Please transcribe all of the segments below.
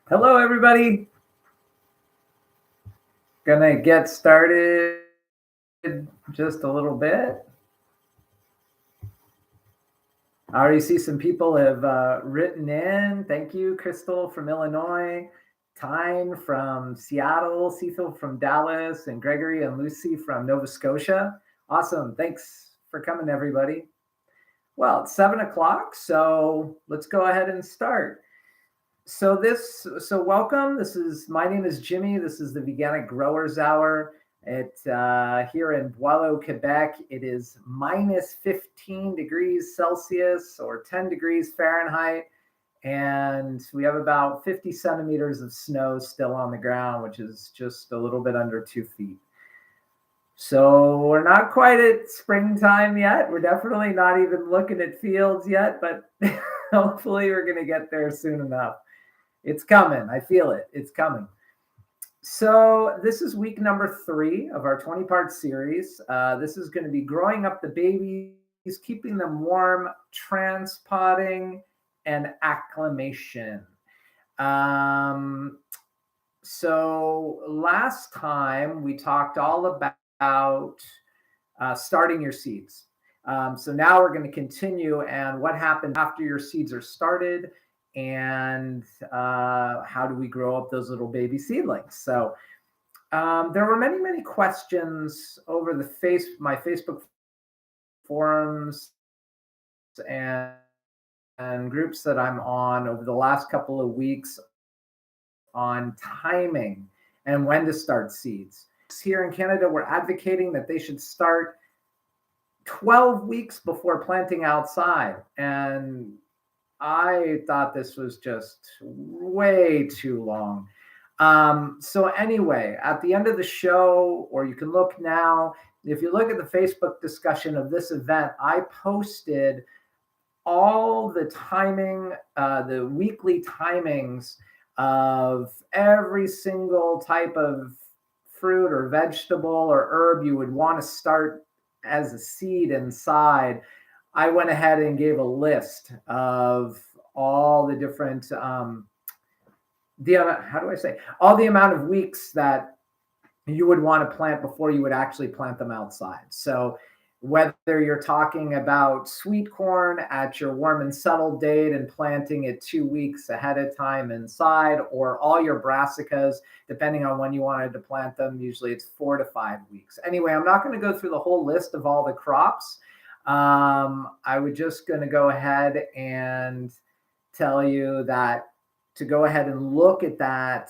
Hello, everybody. Gonna get started just a little bit. I already see some people have written in. Thank you, Crystal from Illinois, Tyne from Seattle, Cecil from Dallas, and Gregory and Lucy from Nova Scotia. Awesome. Thanks for coming, everybody. Well, it's 7 o'clock, so let's go ahead and start. So welcome. My name is Jimmy. This is the Veganic Growers Hour. Here in Boileau, Quebec, it is minus 15 degrees Celsius or 10 degrees Fahrenheit. And we have about 50 centimeters of snow still on the ground, which is just a little bit under 2 feet. So we're not quite at springtime yet. We're definitely not even looking at fields yet, but hopefully we're going to get there soon enough. It's coming. I feel it. It's coming. So this is week number 3 of our 20-part series. This is going to be growing up the babies, keeping them warm, transpotting, and acclimation. So last time we talked all about starting your seeds. So now we're going to continue and what happens after your seeds are started, and how do we grow up those little baby seedlings? So there were many questions over my Facebook forums and groups that I'm on over the last couple of weeks on timing and when to start seeds. Here in Canada, we're advocating that they should start 12 weeks before planting outside, and I thought this was just way too long. So anyway, at the end of the show, or you can look now, if you look at the Facebook discussion of this event, I posted all the timing, the weekly timings of every single type of fruit or vegetable or herb you would want to start as a seed inside. I went ahead and gave a list of all the different, all the amount of weeks that you would want to plant before you would actually plant them outside. So whether you're talking about sweet corn at your warm and settled date and planting it 2 weeks ahead of time inside, or all your brassicas, depending on when you wanted to plant them, usually it's 4 to 5 weeks. Anyway, I'm not going to go through the whole list of all the crops. I was just going to go ahead and tell you that to go ahead and look at that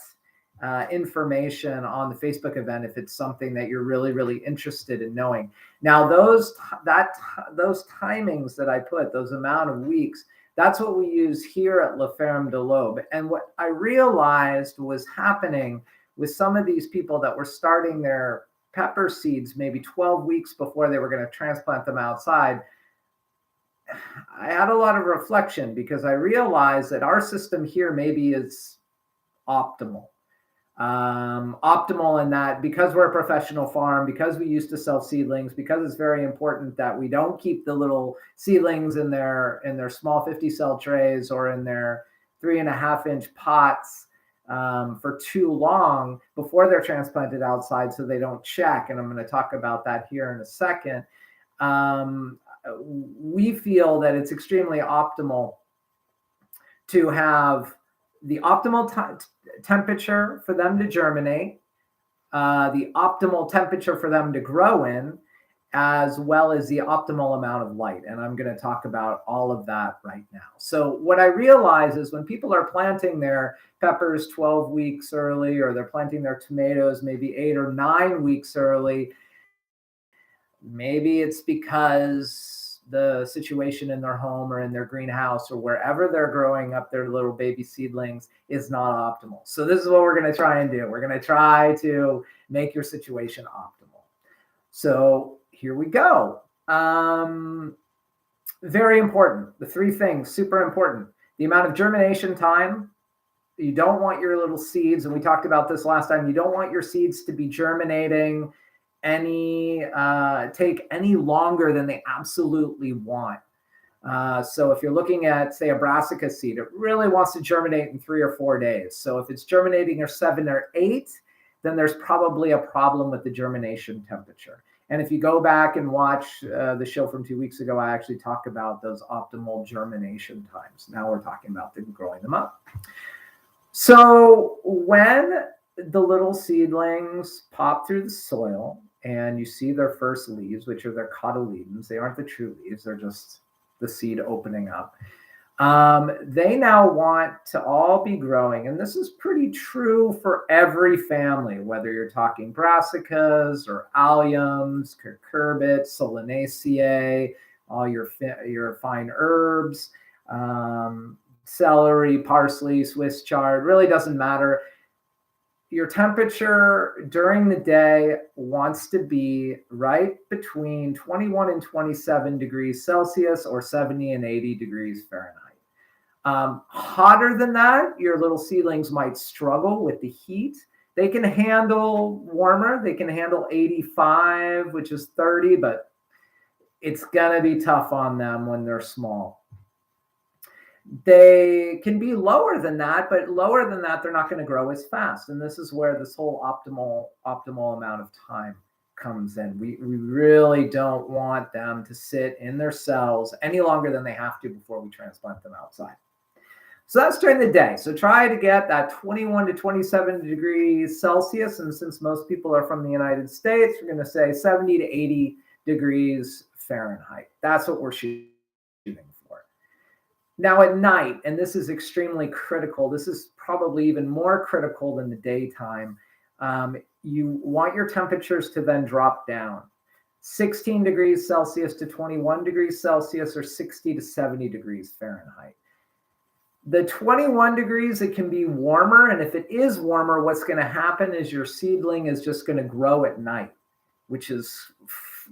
information on the Facebook event if it's something that you're really interested in knowing. Now, those timings that I put, those amount of weeks, that's what we use here at La Ferme de l'Aube. And what I realized was happening with some of these people that were starting their pepper seeds maybe 12 weeks before they were going to transplant them outside, I had a lot of reflection because I realized that our system here maybe is optimal. Optimal in that because we're a professional farm, because we used to sell seedlings, because it's very important that we don't keep the little seedlings in their small 50 cell trays or in their 3.5-inch pots for too long before they're transplanted outside so they don't check. And I'm going to talk about that here in a second. We feel that it's extremely optimal to have the optimal temperature for them to germinate, the optimal temperature for them to grow in, as well as the optimal amount of light. And I'm going to talk about all of that right now. So what I realize is when people are planting their peppers 12 weeks early, or they're planting their tomatoes maybe 8 or 9 weeks early, maybe it's because the situation in their home or in their greenhouse or wherever they're growing up their little baby seedlings is not optimal. So this is what we're going to try and do. We're going to try to make your situation optimal. So here we go. Very important. The 3 things, super important. The amount of germination time. You don't want your little seeds, and we talked about this last time, you don't want your seeds to be germinating take any longer than they absolutely want. So if you're looking at, say, a brassica seed, it really wants to germinate in 3 or 4 days. So if it's germinating at 7 or 8, then there's probably a problem with the germination temperature. And if you go back and watch the show from 2 weeks ago, I actually talk about those optimal germination times. Now we're talking about growing them up. So when the little seedlings pop through the soil and you see their first leaves, which are their cotyledons, they aren't the true leaves, they're just the seed opening up. They now want to all be growing. And this is pretty true for every family, whether you're talking brassicas or alliums, cucurbits, solanaceae, all your fine herbs, celery, parsley, Swiss chard, really doesn't matter. Your temperature during the day wants to be right between 21 and 27 degrees Celsius or 70 and 80 degrees Fahrenheit. Hotter than that, your little seedlings might struggle with the heat. They can handle warmer. They can handle 85, which is 30, but it's going to be tough on them when they're small. They can be lower than that, but lower than that, they're not going to grow as fast. And this is where this whole optimal amount of time comes in. We really don't want them to sit in their cells any longer than they have to before we transplant them outside. So that's during the day. So try to get that 21 to 27 degrees Celsius. And since most people are from the United States, we're going to say 70 to 80 degrees Fahrenheit. That's what we're shooting for. Now at night, and this is extremely critical, this is probably even more critical than the daytime, you want your temperatures to then drop down. 16 degrees Celsius to 21 degrees Celsius or 60 to 70 degrees Fahrenheit. The 21 degrees, it can be warmer. And if it is warmer, what's going to happen is your seedling is just going to grow at night, which is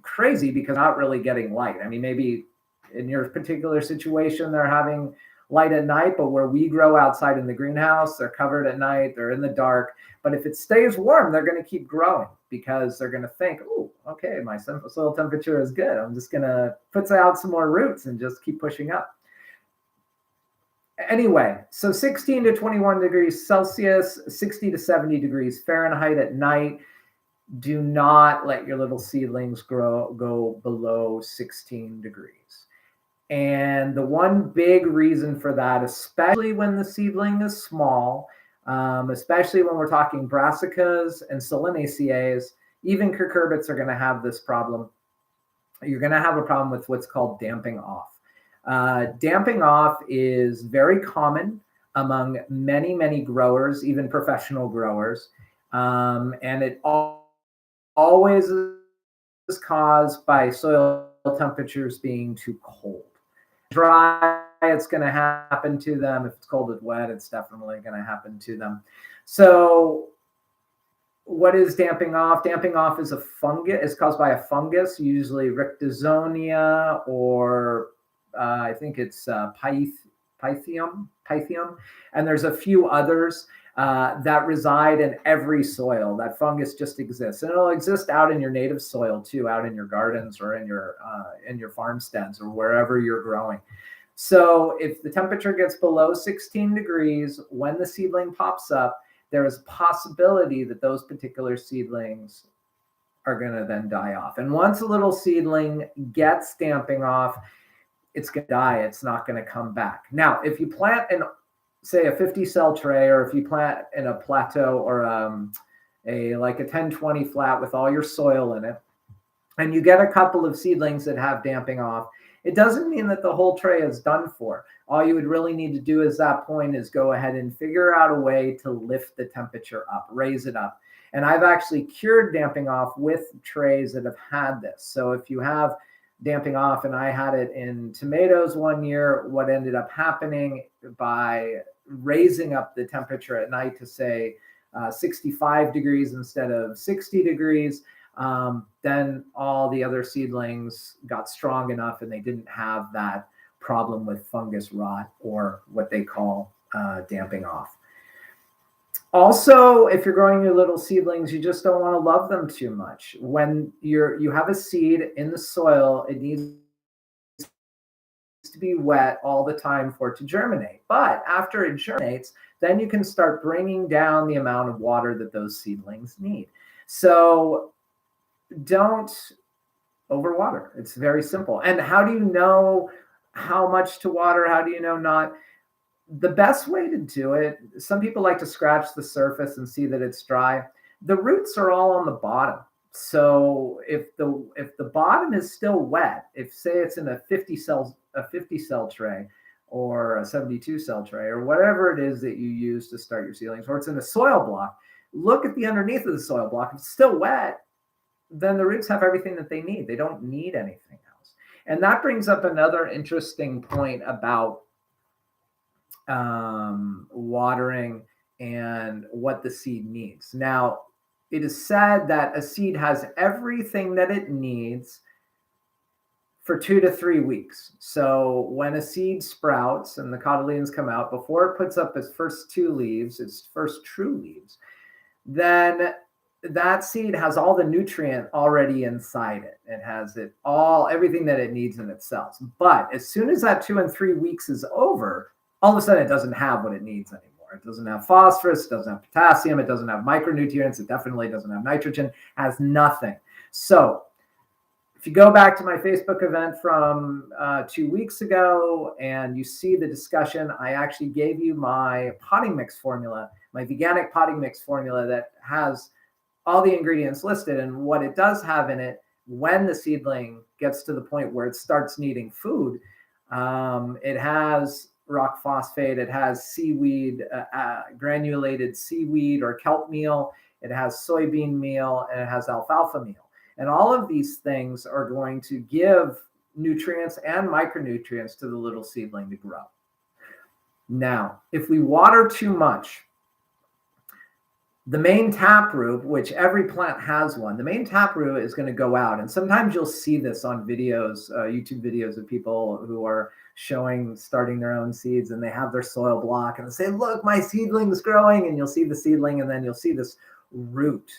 crazy because not really getting light. I mean, maybe in your particular situation, they're having light at night, but where we grow outside in the greenhouse, they're covered at night, they're in the dark. But if it stays warm, they're going to keep growing because they're going to think, oh, okay, my soil temperature is good. I'm just going to put out some more roots and just keep pushing up. Anyway, so 16 to 21 degrees Celsius, 60 to 70 degrees Fahrenheit at night. Do not let your little seedlings go below 16 degrees. And the one big reason for that, especially when the seedling is small, especially when we're talking brassicas and solanaceae, even cucurbits are going to have this problem. You're going to have a problem with what's called damping off. Damping off is very common among many growers, even professional growers. And it always is caused by soil temperatures being too cold. Dry, it's going to happen to them. If it's cold and wet, it's definitely going to happen to them. So what is damping off? Damping off is a fungus. It's caused by a fungus, usually Rictozonia or I think it's Pythium, and there's a few others that reside in every soil. That fungus just exists, and it'll exist out in your native soil too, out in your gardens or in your farmsteads or wherever you're growing. So if the temperature gets below 16 degrees when the seedling pops up, there is a possibility that those particular seedlings are going to then die off. And once a little seedling gets damping off, it's going to die. It's not going to come back. Now, if you plant in, say, a 50-cell tray, or if you plant in a plateau or like a 10-20 flat with all your soil in it, and you get a couple of seedlings that have damping off, it doesn't mean that the whole tray is done for. All you would really need to do at that point is go ahead and figure out a way to lift the temperature up, raise it up. And I've actually cured damping off with trays that have had this. So if you have damping off, and I had it in tomatoes one year, what ended up happening by raising up the temperature at night to say 65 degrees instead of 60 degrees, then all the other seedlings got strong enough and they didn't have that problem with fungus rot or what they call damping off. Also, if you're growing your little seedlings, you just don't want to love them too much. When you have a seed in the soil, it needs to be wet all the time for it to germinate. But after it germinates, then you can start bringing down the amount of water that those seedlings need. So don't overwater. It's very simple. And how do you know how much to water? How do you know not? The best way to do it, some people like to scratch the surface and see that it's dry. The roots are all on the bottom. So if the bottom is still wet, if say it's in a 50 cell tray or a 72 cell tray or whatever it is that you use to start your seedlings, or it's in a soil block, look at the underneath of the soil block. If it's still wet, then the roots have everything that they need. They don't need anything else. And that brings up another interesting point about watering and what the seed needs. Now, it is said that a seed has everything that it needs for 2 to 3 weeks. So when a seed sprouts and the cotyledons come out, before it puts up its first 2 leaves, its first true leaves, then that seed has all the nutrient already inside it. It has everything that it needs in its cells. But as soon as that 2 and 3 weeks is over, all of a sudden it doesn't have what it needs anymore. It doesn't have phosphorus, it doesn't have potassium, it doesn't have micronutrients, it definitely doesn't have nitrogen, has nothing. So if you go back to my Facebook event from 2 weeks ago and you see the discussion, I actually gave you my potting mix formula, my veganic potting mix formula that has all the ingredients listed, and what it does have in it when the seedling gets to the point where it starts needing food. It has rock phosphate, it has seaweed, granulated seaweed or kelp meal, it has soybean meal, and it has alfalfa meal. And all of these things are going to give nutrients and micronutrients to the little seedling to grow. Now, if we water too much, the main taproot, which every plant has one, the main taproot is going to go out. And sometimes you'll see this on videos, YouTube videos of people who are starting their own seeds, and they have their soil block and they say, look, my seedling's growing. And you'll see the seedling and then you'll see this root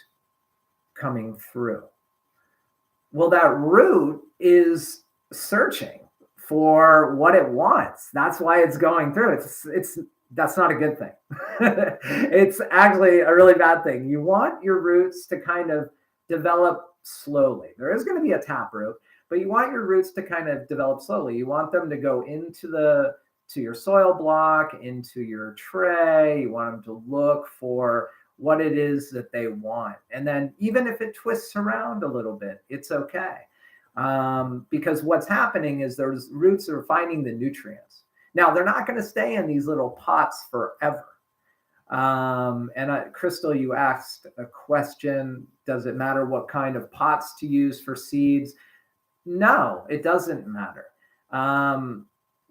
coming through. Well, that root is searching for what it wants. That's why it's going through. That's not a good thing. It's actually a really bad thing. You want your roots to kind of develop slowly. There is going to be a taproot, but you want your roots to kind of develop slowly. You want them to go to your soil block, into your tray. You want them to look for what it is that they want. And then even if it twists around a little bit, it's okay. Because what's happening is those roots are finding the nutrients. Now, they're not going to stay in these little pots forever. Crystal, you asked a question, does it matter what kind of pots to use for seeds? No, it doesn't matter.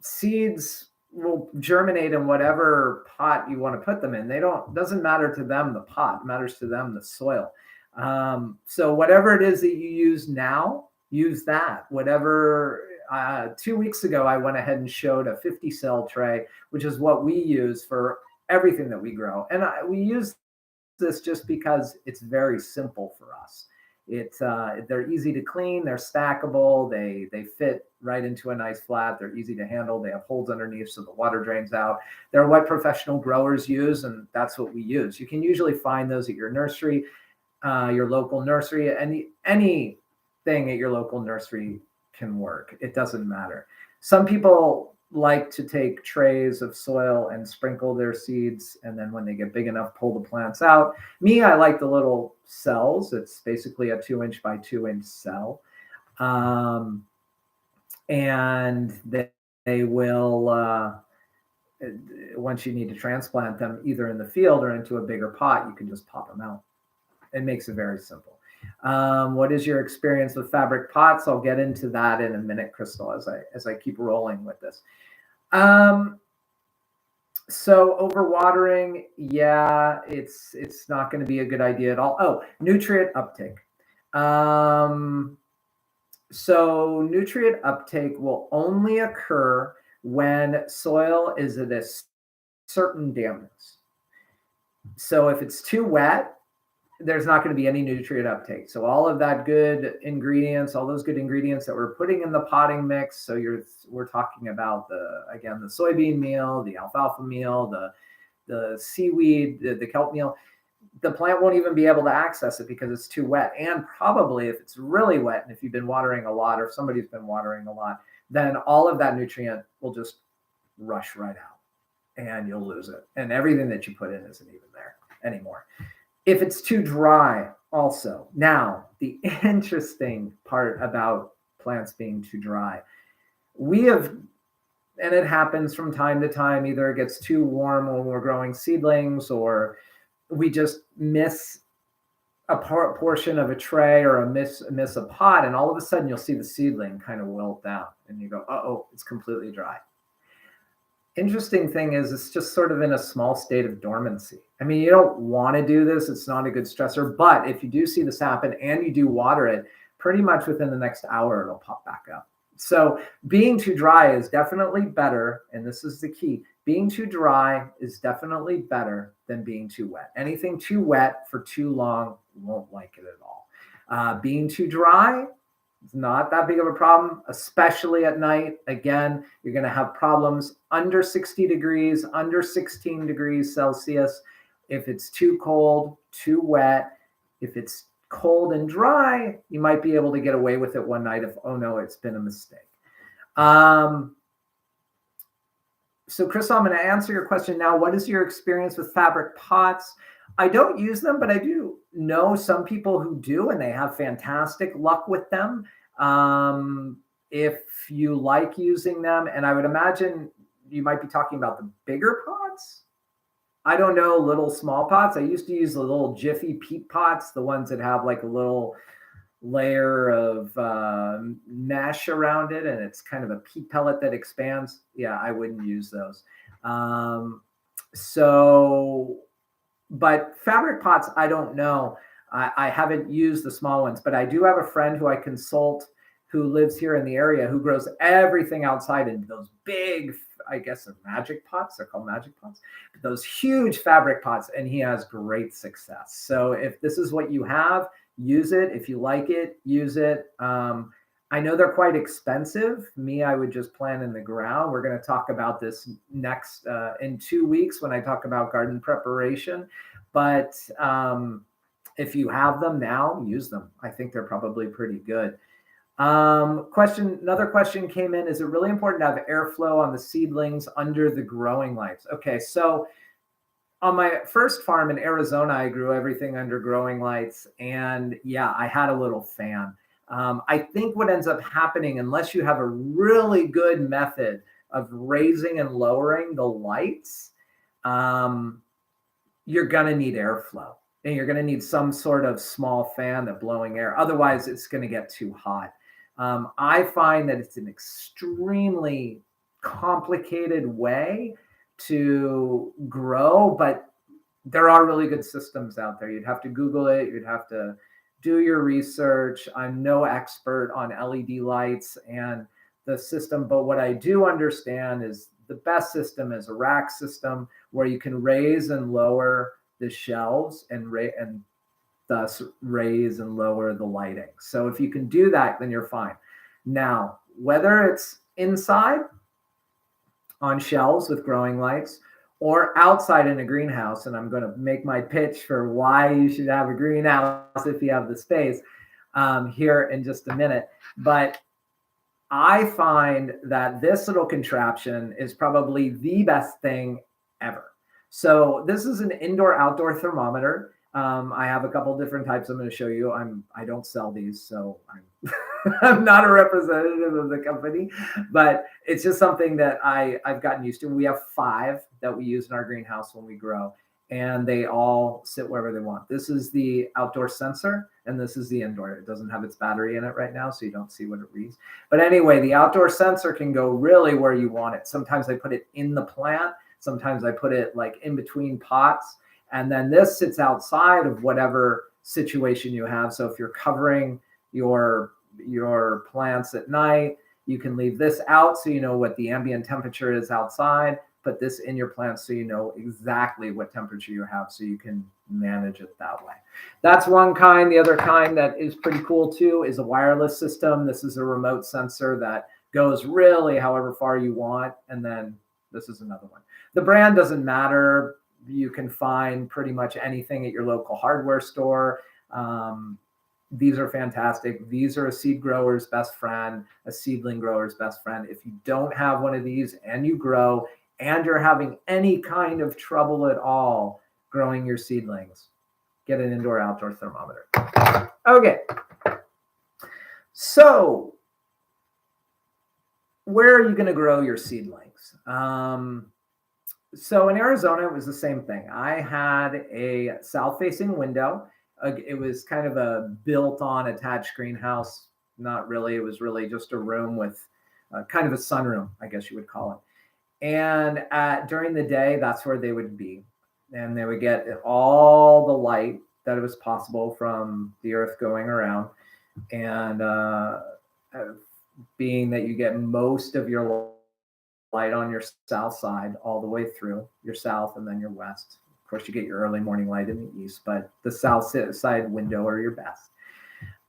Seeds will germinate in whatever pot you want to put them in. Doesn't matter to them the pot, it matters to them the soil. So whatever it is that you use now, use that. Whatever. 2 weeks ago, I went ahead and showed a 50 cell tray, which is what we use for everything that we grow. And we use this just because it's very simple for us. They're easy to clean, they're stackable, they fit right into a nice flat, they're easy to handle, they have holes underneath so the water drains out. They're what professional growers use, and that's what we use. You can usually find those at your nursery, your local nursery, anything at your local nursery can work. It doesn't matter. Some people like to take trays of soil and sprinkle their seeds, and then when they get big enough, pull the plants out. Me, I like the little cells. It's basically a 2-inch by 2-inch cell. And they will, once you need to transplant them either in the field or into a bigger pot, you can just pop them out. It makes it very simple. What is your experience with fabric pots? I'll get into that in a minute, Crystal, as I keep rolling with this. So overwatering, yeah, it's not going to be a good idea at all. Oh, nutrient uptake. So nutrient uptake will only occur when soil is at a certain dampness. So if it's too wet, there's not going to be any nutrient uptake. So all of that good ingredients, all those good ingredients that we're putting in the potting mix. So we're talking about the soybean meal, the alfalfa meal, the seaweed, the kelp meal. The plant won't even be able to access it because it's too wet. And probably if it's really wet, and if you've been watering a lot, or if somebody's been watering a lot, then all of that nutrient will just rush right out and you'll lose it. And everything that you put in isn't even there anymore. If it's too dry also. Now, the interesting part about plants being too dry, and it happens from time to time, either it gets too warm when we're growing seedlings, or we just miss a portion of a tray, or miss a pot, and all of a sudden you'll see the seedling kind of wilt down and you go, uh-oh, it's completely dry. Interesting thing is it's just sort of in a small state of dormancy. I mean, you don't want to do this. It's not a good stressor, but if you do see this happen and you do water it, pretty much within the next hour, it'll pop back up. So being too dry is definitely better. And this is the key. Being too dry is definitely better than being too wet. Anything too wet for too long, won't like it at all. Being too dry, it's not that big of a problem, especially at night. Again, you're going to have problems under 60 degrees, under 16 degrees Celsius. If it's too cold, too wet, if it's cold and dry, you might be able to get away with it one night if, oh no, it's been a mistake. So Crystal, I'm going to answer your question now. What is your experience with fabric pots? I don't use them, but I do know some people who do, and they have fantastic luck with them. If you like using them, and I would imagine you might be talking about the bigger pots. I don't know, little small pots. I used to use the little Jiffy peat pots, the ones that have like a little layer of mesh around it, and it's kind of a peat pellet that expands. Yeah, I wouldn't use those. But fabric pots, I don't know. I haven't used the small ones, but I do have a friend who I consult who lives here in the area who grows everything outside in those big, I guess they're magic pots. They're called magic pots. Those huge fabric pots, and he has great success. So if this is what you have, use it. If you like it, use it. I know they're quite expensive. Me, I would just plant in the ground. We're going to talk about this next in 2 weeks when I talk about garden preparation. But if you have them now, use them. I think they're probably pretty good. Another question came in. Is it really important to have airflow on the seedlings under the growing lights? Okay, so on my first farm in Arizona, I grew everything under growing lights. And yeah, I had a little fan. I think what ends up happening, unless you have a really good method of raising and lowering the lights, you're going to need airflow. And you're going to need some sort of small fan that's blowing air. Otherwise, it's going to get too hot. I find that it's an extremely complicated way to grow, but there are really good systems out there. You'd have to Google it. You'd have to do your research. I'm no expert on LED lights and the system, but what I do understand is the best system is a rack system where you can raise and lower the shelves and thus raise and lower the lighting. So if you can do that, then you're fine. Now, whether it's inside on shelves with growing lights or outside in a greenhouse, and I'm going to make my pitch for why you should have a greenhouse if you have the space here in just a minute. But I find that this little contraption is probably the best thing ever. So this is an indoor-outdoor thermometer. I have a couple different types I'm going to show you. I don't sell these, so I'm not a representative of the company, but it's just something that I've gotten used to. We have 5 that we use in our greenhouse when we grow, and they all sit wherever they want. This is the outdoor sensor, and this is the indoor. It doesn't have its battery in it right now, so you don't see what it reads. But anyway, the outdoor sensor can go really where you want it. Sometimes I put it in the plant. Sometimes I put it like in between pots. And then this sits outside of whatever situation you have. So if you're covering your plants at night, you can leave this out so you know what the ambient temperature is outside. Put this in your plants so you know exactly what temperature you have, so you can manage it that way. That's one kind. The other kind that is pretty cool too is a wireless system. This is a remote sensor that goes really however far you want. And then this is another one. The brand doesn't matter. You can find pretty much anything at your local hardware store. These are fantastic. These are a seed grower's best friend, a seedling grower's best friend. If you don't have one of these and you grow and you're having any kind of trouble at all growing your seedlings, get an indoor-outdoor thermometer. Okay. So where are you going to grow your seedlings? So in Arizona, it was the same thing. I had a south-facing window. It was kind of a built-on attached greenhouse. Not really. It was really just a room with kind of a sunroom, I guess you would call it. And during the day, that's where they would be. And they would get all the light that was possible from the earth going around. And being that you get most of your light on your south side all the way through your south and then your west. Of course, you get your early morning light in the east, but the south side window are your best.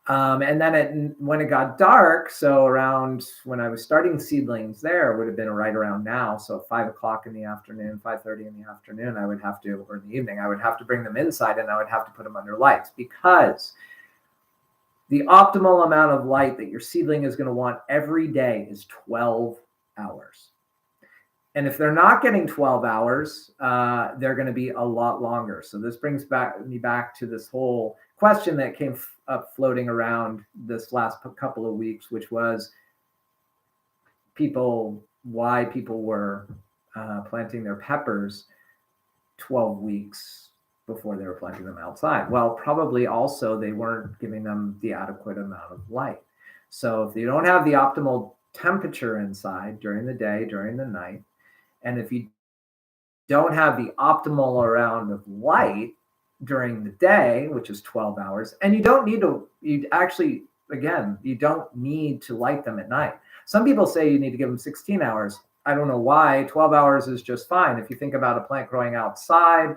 And then when it got dark, so around when I was starting seedlings there, would have been right around now. So at 5 o'clock in the afternoon, 5:30 in the afternoon, I would have to, or in the evening, I would have to bring them inside and I would have to put them under lights, because the optimal amount of light that your seedling is going to want every day is 12 hours. And if they're not getting 12 hours, they're going to be a lot longer. So this brings me back to this whole question that came up floating around this last couple of weeks, which was why people were planting their peppers 12 weeks before they were planting them outside. Well, probably also they weren't giving them the adequate amount of light. So if you don't have the optimal temperature inside during the day, during the night, and if you don't have the optimal amount of light during the day, which is 12 hours, and you don't need to, you don't need to light them at night. Some people say you need to give them 16 hours. I don't know why. 12 hours is just fine. If you think about a plant growing outside,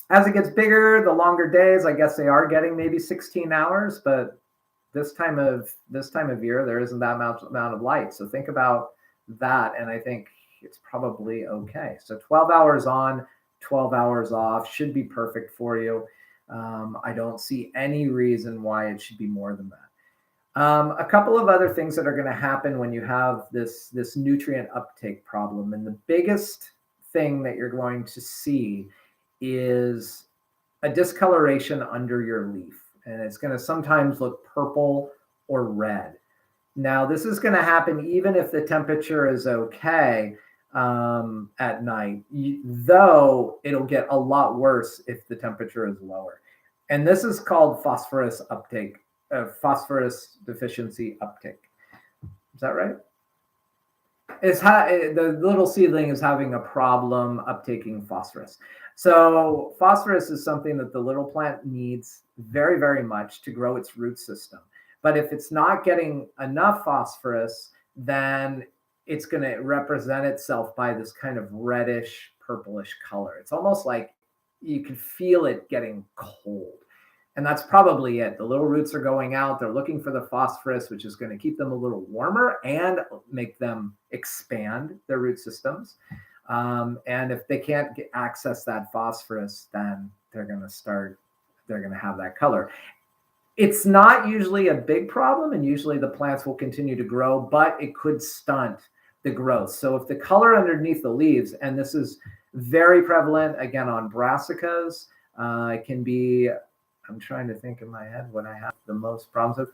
as it gets bigger, the longer days, I guess they are getting maybe 16 hours, but this time of year, there isn't that amount of light. So think about that, and I think it's probably okay. So 12 hours on, 12 hours off should be perfect for you. I don't see any reason why it should be more than that. A couple of other things that are going to happen when you have this nutrient uptake problem, and the biggest thing that you're going to see is a discoloration under your leaf, and it's going to sometimes look purple or red. Now, this is going to happen even if the temperature is okay at night, though it'll get a lot worse if the temperature is lower. And this is called phosphorus uptake, phosphorus deficiency uptake. Is that right? The little seedling is having a problem uptaking phosphorus. So phosphorus is something that the little plant needs very, very much to grow its root system. But if it's not getting enough phosphorus, then it's going to represent itself by this kind of reddish, purplish color. It's almost like you can feel it getting cold. And that's probably it. The little roots are going out. They're looking for the phosphorus, which is going to keep them a little warmer and make them expand their root systems. And if they can't access that phosphorus, then they're going to have that color. It's not usually a big problem, and usually the plants will continue to grow, but it could stunt the growth. So if the color underneath the leaves, and this is very prevalent, again, on brassicas, it can be, I'm trying to think in my head what I have the most problems with.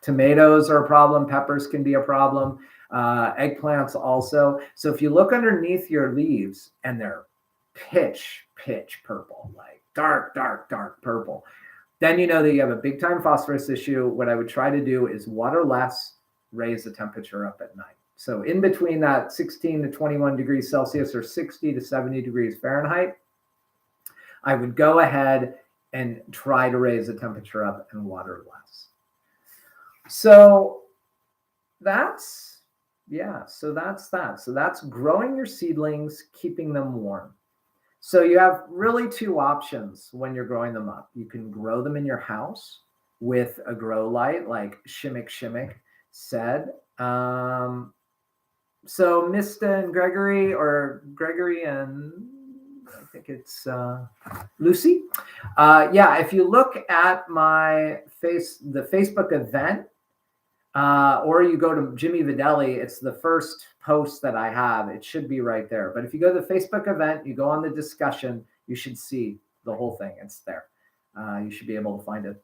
Tomatoes are a problem. Peppers can be a problem. Eggplants also. So if you look underneath your leaves and they're pitch purple, like dark purple, then you know that you have a big time phosphorus issue. What I would try to do is water less, raise the temperature up at night. So in between that 16 to 21 degrees Celsius or 60 to 70 degrees Fahrenheit, I would go ahead and try to raise the temperature up and water less. So that's that. So that's growing your seedlings, keeping them warm. So you have really two options when you're growing them up. You can grow them in your house with a grow light, like Shimmick said. So Mista and Gregory, or Gregory and I think it's Lucy. Yeah, if you look at the Facebook event, or you go to Jimmy Videle, it's the first post that I have. It should be right there. But if you go to the Facebook event, you go on the discussion, you should see the whole thing. It's there. You should be able to find it.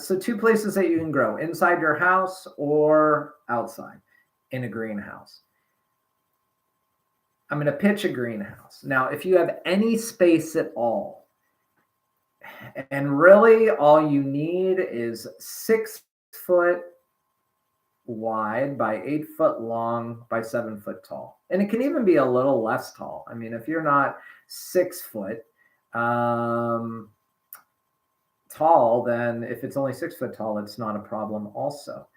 So two places that you can grow: inside your house or outside in a greenhouse. I'm going to pitch a greenhouse. Now, if you have any space at all, and really all you need is 6 foot wide by 8 foot long by 7 foot tall. And it can even be a little less tall. I mean, if you're not 6 foot tall, then if it's only 6 foot tall, it's not a problem also.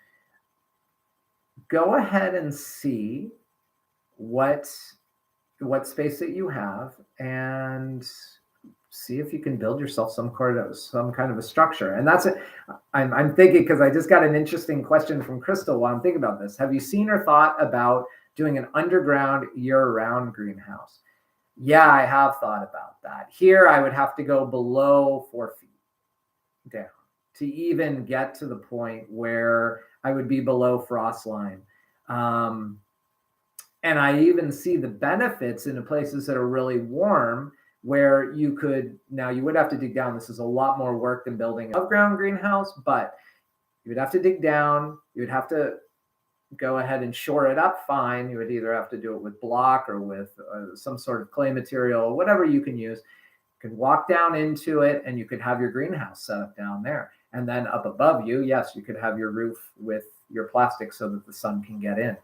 Go ahead and see what space that you have and see if you can build yourself some kind of a structure. And that's it. I'm thinking, because I just got an interesting question from Crystal while I'm thinking about this. Have you seen or thought about doing an underground year-round greenhouse? Yeah, I have thought about that. Here, I would have to go below 4 feet down to even get to the point where I would be below frost line. And I even see the benefits in the places that are really warm, where you would have to dig down. This is a lot more work than building an above ground greenhouse, but you would have to dig down. You would have to go ahead and shore it up fine. You would either have to do it with block or with some sort of clay material, whatever you can use. You could walk down into it and you could have your greenhouse set up down there. And then up above you, yes, you could have your roof with your plastic so that the sun can get in.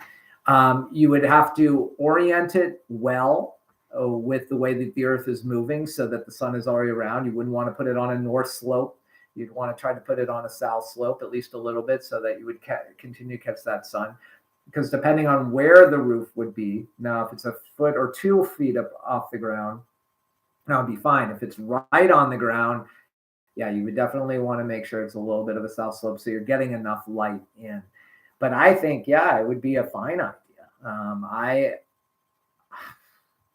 You would have to orient it well with the way that the earth is moving so that the sun is already around. You wouldn't want to put it on a north slope. You'd want to try to put it on a south slope, at least a little bit, so that you would continue to catch that sun. Because depending on where the roof would be, now if it's a foot or 2 feet up off the ground, that would be fine. If it's right on the ground, yeah, you would definitely want to make sure it's a little bit of a south slope so you're getting enough light in. But I think, yeah, it would be a fine idea.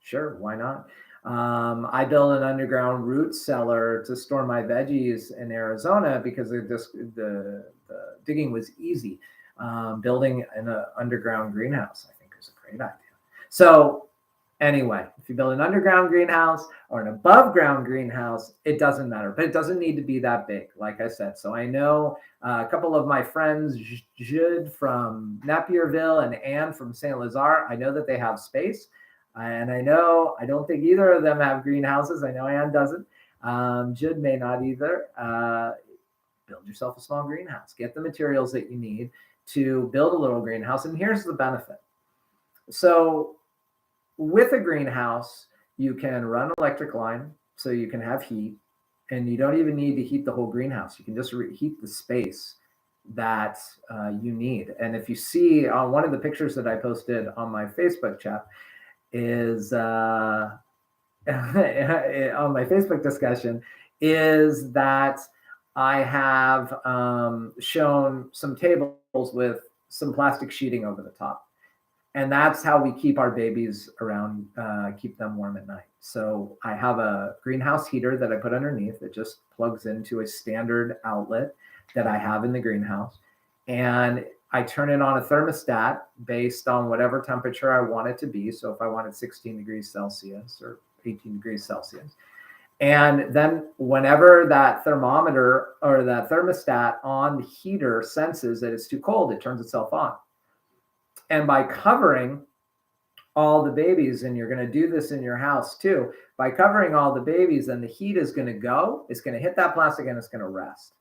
Sure, why not? I built an underground root cellar to store my veggies in Arizona because the digging was easy. Building an underground greenhouse, I think, is a great idea. So anyway, if you build an underground greenhouse or an above ground greenhouse, it doesn't matter, but it doesn't need to be that big, like I said. So I know a couple of my friends, Jude from Napierville and Anne from St. Lazare, I know that they have space. And I don't think either of them have greenhouses. I know Anne doesn't. Jude may not either. Build yourself a small greenhouse. Get the materials that you need to build a little greenhouse. And here's the benefit. So with a greenhouse, you can run electric line so you can have heat. And you don't even need to heat the whole greenhouse. You can just heat the space that you need. And if you see on one of the pictures that I posted on my Facebook chat, is on my Facebook discussion, is that I have shown some tables with some plastic sheeting over the top. And that's how we keep our babies around, keep them warm at night. So I have a greenhouse heater that I put underneath that just plugs into a standard outlet that I have in the greenhouse. And I turn it on a thermostat based on whatever temperature I want it to be. So if I wanted 16 degrees Celsius or 18 degrees Celsius. And then whenever that thermometer or that thermostat on the heater senses that it's too cold, it turns itself on. And by covering all the babies, and you're going to do this in your house too, by covering all the babies, then the heat is going to go, it's going to hit that plastic and it's going to rest.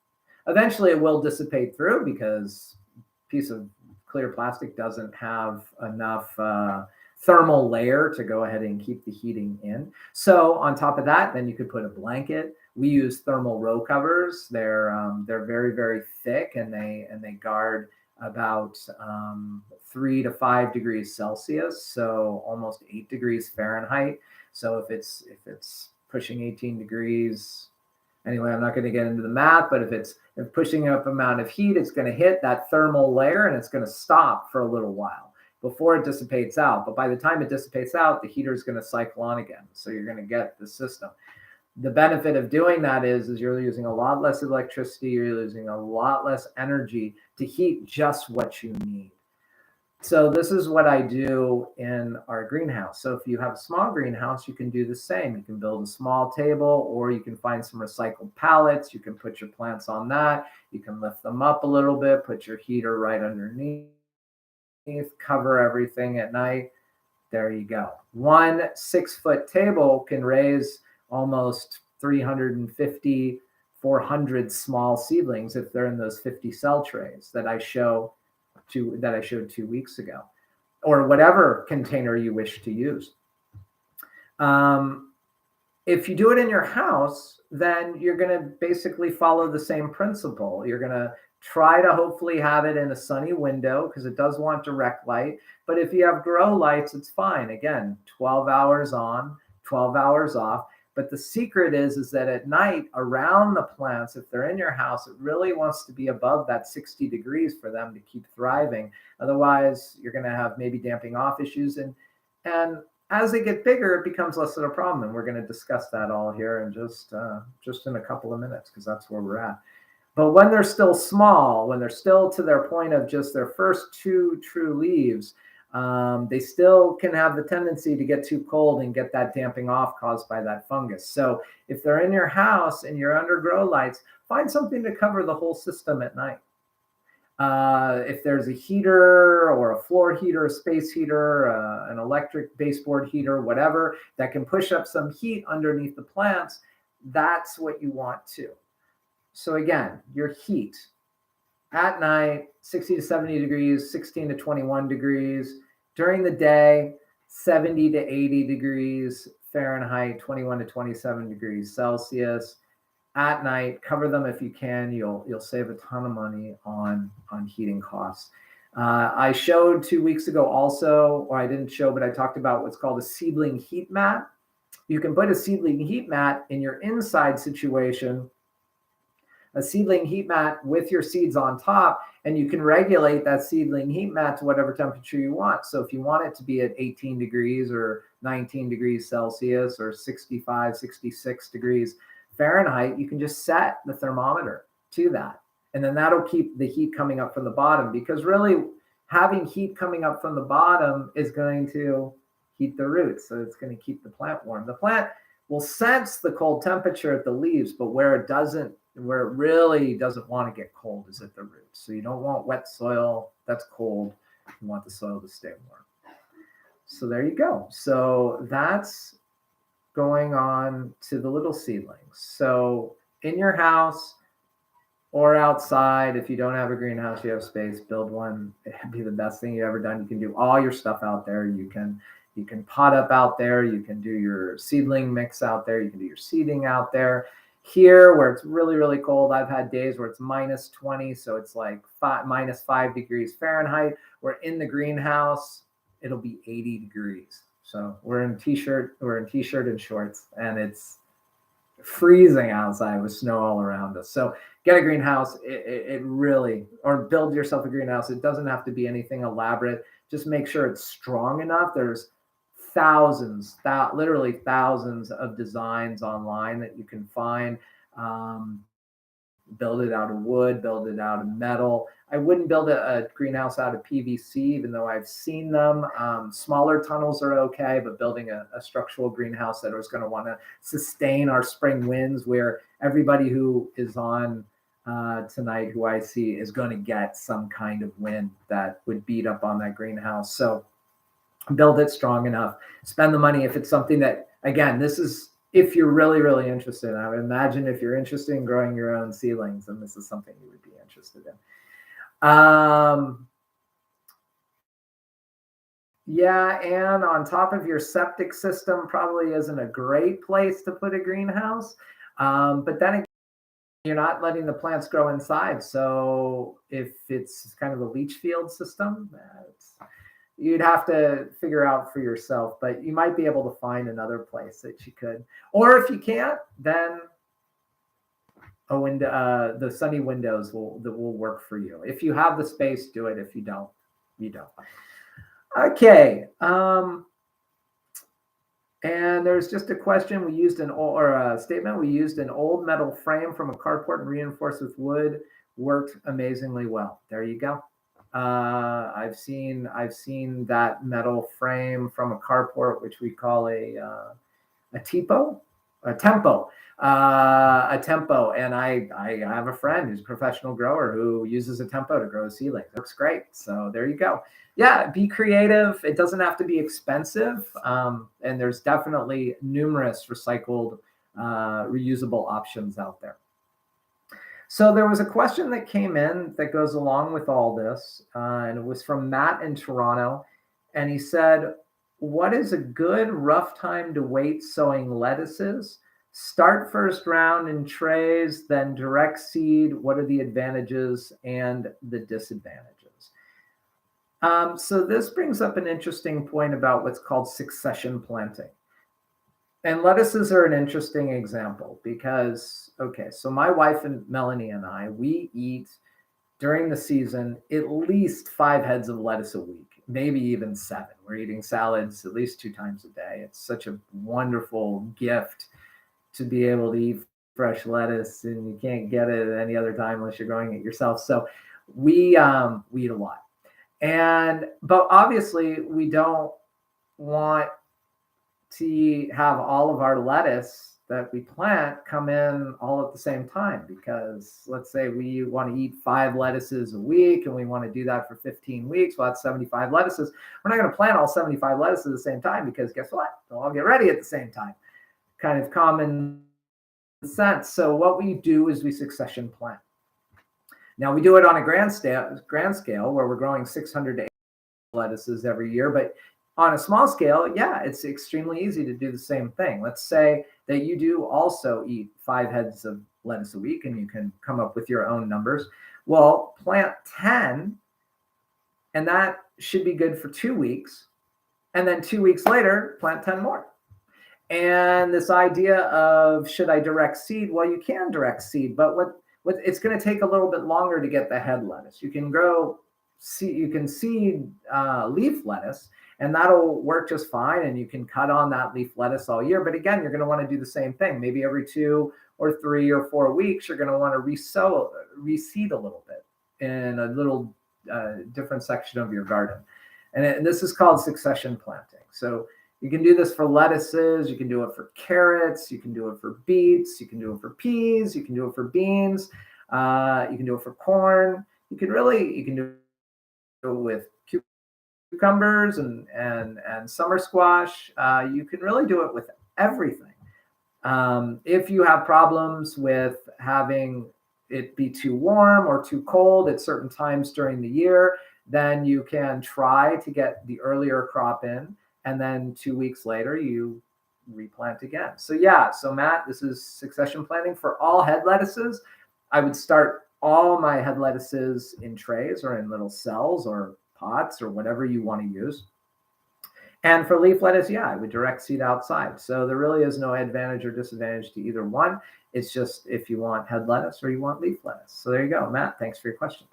Eventually it will dissipate through because piece of clear plastic doesn't have enough thermal layer to go ahead and keep the heating in. So on top of that, then you could put a blanket. We use thermal row covers. They're very, very thick, and they guard about 3 to 5 degrees Celsius, so almost 8 degrees Fahrenheit. So if it's pushing 18 degrees, anyway, I'm not going to get into the math, but if pushing up amount of heat, it's going to hit that thermal layer and it's going to stop for a little while before it dissipates out. But by the time it dissipates out, the heater is going to cycle on again. So you're going to get the system. The benefit of doing that is you're using a lot less electricity, you're using a lot less energy to heat just what you need. So this is what I do in our greenhouse. So if you have a small greenhouse, you can do the same. You can build a small table, or you can find some recycled pallets. You can put your plants on that. You can lift them up a little bit, put your heater right underneath, cover everything at night. There you go. 1 6-foot table can raise almost 350, 400 small seedlings if they're in those 50 cell trays that I showed 2 weeks ago, or whatever container you wish to use. If you do it in your house, then you're going to basically follow the same principle. You're going to try to hopefully have it in a sunny window because it does want direct light. But if you have grow lights, it's fine. Again, 12 hours on, 12 hours off. But the secret is that at night around the plants, if they're in your house, it really wants to be above that 60 degrees for them to keep thriving. Otherwise, you're going to have maybe damping off issues. And as they get bigger, it becomes less of a problem. And we're going to discuss that all here in just in a couple of minutes, because that's where we're at. But when they're still small, when they're still to their point of just their first 2 true leaves, they still can have the tendency to get too cold and get that damping off caused by that fungus. So if they're in your house and you're under grow lights, find something to cover the whole system at night. If there's a heater or a floor heater, a space heater, an electric baseboard heater, whatever, that can push up some heat underneath the plants, that's what you want to. So again, your heat at night, 60 to 70 degrees, 16 to 21 degrees. During the day, 70 to 80 degrees Fahrenheit, 21 to 27 degrees Celsius. At night, cover them if you can. You'll save a ton of money on heating costs. I showed 2 weeks ago also, or I didn't show, but I talked about what's called a seedling heat mat. You can put a seedling heat mat in your inside situation, a seedling heat mat with your seeds on top, and you can regulate that seedling heat mat to whatever temperature you want. So if you want it to be at 18 degrees or 19 degrees Celsius or 65, 66 degrees Fahrenheit, you can just set the thermometer to that. And then that'll keep the heat coming up from the bottom, because really having heat coming up from the bottom is going to heat the roots. So it's going to keep the plant warm. The plant will sense the cold temperature at the leaves, but where it really doesn't want to get cold is at the roots. So you don't want wet soil that's cold. You want the soil to stay warm. So there you go. So that's going on to the little seedlings. So in your house or outside, if you don't have a greenhouse, you have space, build one. It'd be the best thing you've ever done. You can do all your stuff out there. You can pot up out there. You can do your seedling mix out there. You can do your seeding out there. Here, where it's really, really cold, I've had days where it's minus 20, so it's like minus 5 degrees Fahrenheit. We're in the greenhouse, it'll be 80 degrees. So we're in t-shirt and shorts, and it's freezing outside with snow all around us. So get a greenhouse. It really, or build yourself a greenhouse. It doesn't have to be anything elaborate. Just make sure it's strong enough. There's literally thousands of designs online that you can find. Build it out of wood, build it out of metal. I wouldn't build a greenhouse out of PVC, even though I've seen them. Smaller tunnels are okay, but building a structural greenhouse that is going to want to sustain our spring winds, where everybody who is on tonight, who I see, is going to get some kind of wind that would beat up on that greenhouse. So build it strong enough, spend the money if it's something that, again, this is if you're really, really interested. I would imagine if you're interested in growing your own seedlings, then this is something you would be interested in. Yeah, and on top of your septic system probably isn't a great place to put a greenhouse. But then you're not letting the plants grow inside. So if it's kind of a leach field system, you'd have to figure out for yourself, but you might be able to find another place that you could. Or if you can't, then a window, the sunny windows will work for you. If you have the space, do it. If you don't, you don't. Okay. And there's just a question. We used a statement. We used an old metal frame from a carport and reinforced with wood. Worked amazingly well. There you go. I've seen that metal frame from a carport, which we call a tempo, and I have a friend who's a professional grower who uses a tempo to grow seedlings. Works great. So there you go. Yeah, be creative. It doesn't have to be expensive, and there's definitely numerous recycled, reusable options out there. So there was a question that came in that goes along with all this, and it was from Matt in Toronto, and he said, what is a good rough time to wait sowing lettuces? Start first round in trays, then direct seed. What are the advantages and the disadvantages? So this brings up an interesting point about what's called succession planting. And lettuces are an interesting example because, okay, so my wife and Melanie and I, we eat during the season at least 5 heads of lettuce a week, maybe even 7. We're eating salads at least 2 times a day. It's such a wonderful gift to be able to eat fresh lettuce, and you can't get it at any other time unless you're growing it yourself. So we eat a lot. But obviously we don't want to have all of our lettuce that we plant come in all at the same time, because let's say we want to eat 5 lettuces a week and we want to do that for 15 weeks. Well, that's 75 lettuces. We're not going to plant all 75 lettuces at the same time, because guess what? They'll all get ready at the same time. Kind of common sense. So what we do is we succession plant. Now we do it on a grand scale where we're growing 600 to 800 lettuces every year, but on a small scale, yeah, it's extremely easy to do the same thing. Let's say that you do also eat 5 heads of lettuce a week, and you can come up with your own numbers. Well, plant 10, and that should be good for 2 weeks. And then 2 weeks later, plant 10 more. And this idea of, should I direct seed? Well, you can direct seed, but what it's going to take a little bit longer to get the head lettuce. You can seed leaf lettuce, and that'll work just fine. And you can cut on that leaf lettuce all year. But again, you're going to want to do the same thing. Maybe every 2 or 3 or 4 weeks, you're going to want to reseed a little bit in a little different section of your garden. And this is called succession planting. So you can do this for lettuces, you can do it for carrots, you can do it for beets, you can do it for peas, you can do it for beans, you can do it for corn. You can do it with cucumbers and summer squash. You can really do it with everything. If you have problems with having it be too warm or too cold at certain times during the year, then you can try to get the earlier crop in, and then 2 weeks later you replant again. So yeah, so Matt, this is succession planting for all head lettuces. I would start all my head lettuces in trays or in little cells or pots or whatever you want to use. And for leaf lettuce, yeah, I would direct seed outside. So there really is no advantage or disadvantage to either one. It's just if you want head lettuce or you want leaf lettuce. So there you go, Matt. Thanks for your question.